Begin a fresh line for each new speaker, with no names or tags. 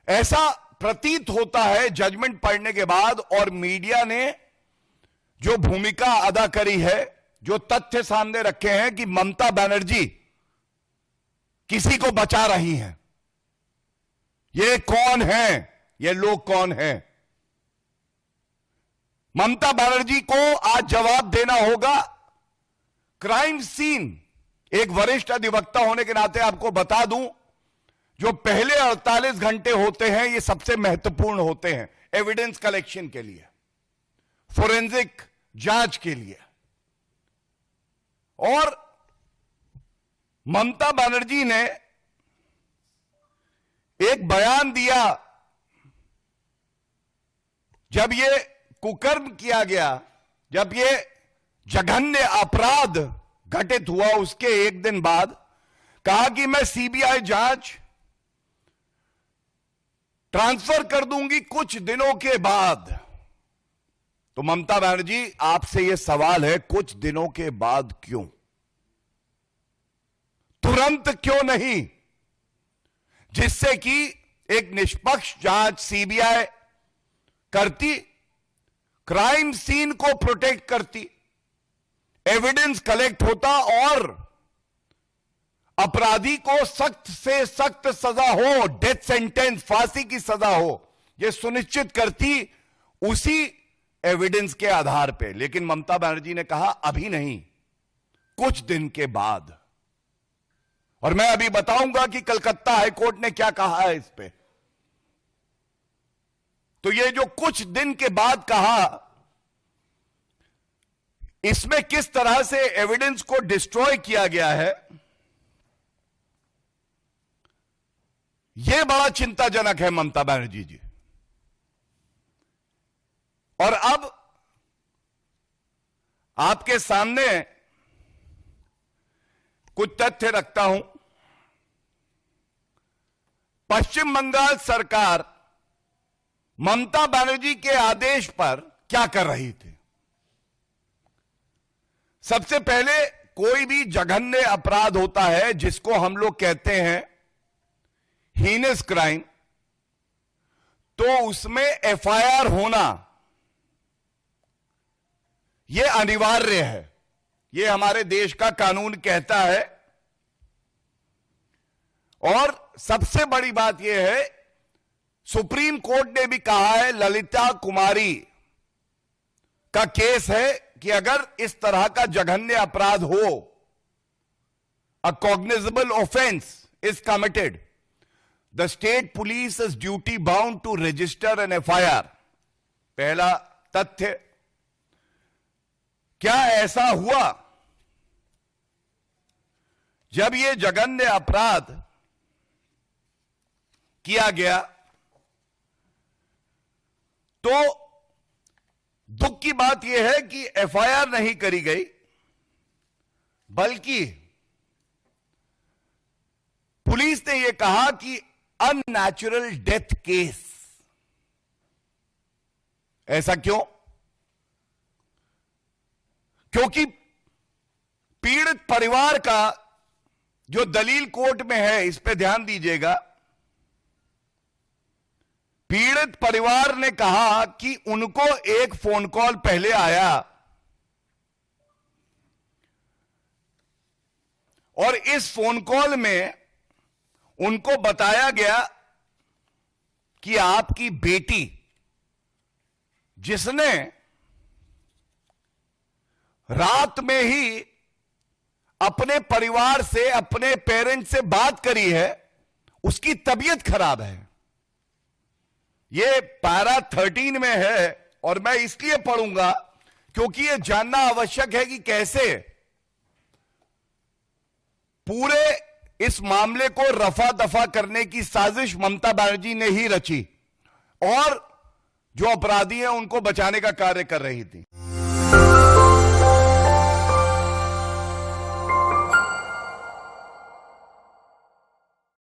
ऐसा प्रतीत होता है जजमेंट पढ़ने के बाद, और मीडिया ने जो भूमिका अदा करी है, जो तथ्य सामने रखे हैं कि ममता बनर्जी किसी को बचा रही हैं। ये कौन है, ये लोग कौन हैं? ममता बनर्जी को आज जवाब देना होगा। क्राइम सीन, एक वरिष्ठ अधिवक्ता होने के नाते आपको बता दूं, जो पहले 48 घंटे होते हैं ये सबसे महत्वपूर्ण होते हैं एविडेंस कलेक्शन के लिए, फोरेंसिक जांच के लिए। और ममता बनर्जी ने एक बयान दिया जब ये कुकर्म किया गया, जब ये जघन्य अपराध घटित हुआ, उसके एक दिन बाद कहा कि मैं सीबीआई जांच ट्रांसफर कर दूंगी कुछ दिनों के बाद। तो ममता बनर्जी, आपसे यह सवाल है, कुछ दिनों के बाद क्यों? तुरंत क्यों नहीं? जिससे कि एक निष्पक्ष जांच सीबीआई करती, क्राइम सीन को प्रोटेक्ट करती, एविडेंस कलेक्ट होता और अपराधी को सख्त से सख्त सजा हो, डेथ सेंटेंस, फांसी की सजा हो, यह सुनिश्चित करती उसी एविडेंस के आधार पे। लेकिन ममता बनर्जी ने कहा अभी नहीं, कुछ दिन के बाद। और मैं अभी बताऊंगा कि कलकत्ता हाईकोर्ट ने क्या कहा है इस पे। तो ये जो कुछ दिन के बाद कहा, इसमें किस तरह से एविडेंस को डिस्ट्रॉय किया गया है, यह बड़ा चिंताजनक है ममता बनर्जी जी। और अब आपके सामने कुछ तथ्य रखता हूं। पश्चिम बंगाल सरकार ममता बनर्जी के आदेश पर क्या कर रही थी? सबसे पहले, कोई भी जघन्य अपराध होता है जिसको हम लोग कहते हैं हीनस क्राइम, तो उसमें एफआईआर होना यह अनिवार्य है। यह हमारे देश का कानून कहता है। और सबसे बड़ी बात यह है, सुप्रीम कोर्ट ने भी कहा है, ललिता कुमारी का केस है कि अगर इस तरह का जघन्य अपराध हो, a cognizable offence is committed, the state police is duty bound to register an FIR. पहला तथ्य, क्या ऐसा हुआ जब यह जघन्य अपराध किया गया तो दुख की बात यह है कि एफआईआर नहीं करी गई, बल्कि पुलिस ने यह कहा कि अननेचुरल डेथ केस। ऐसा क्यों? क्योंकि पीड़ित परिवार का जो दलील कोर्ट में है, इस पे ध्यान दीजिएगा, पीड़ित परिवार ने कहा कि उनको एक फोन कॉल पहले आया और इस फोन कॉल में उनको बताया गया कि आपकी बेटी, जिसने रात में ही अपने परिवार से, अपने पेरेंट्स से बात करी है, उसकी तबीयत खराब है। यह पैरा 13 में है और मैं इसलिए पढ़ूंगा क्योंकि यह जानना आवश्यक है कि कैसे पूरे इस मामले को रफा दफा करने की साजिश ममता बनर्जी ने ही रची और जो अपराधी हैं उनको बचाने का कार्य कर रही थी।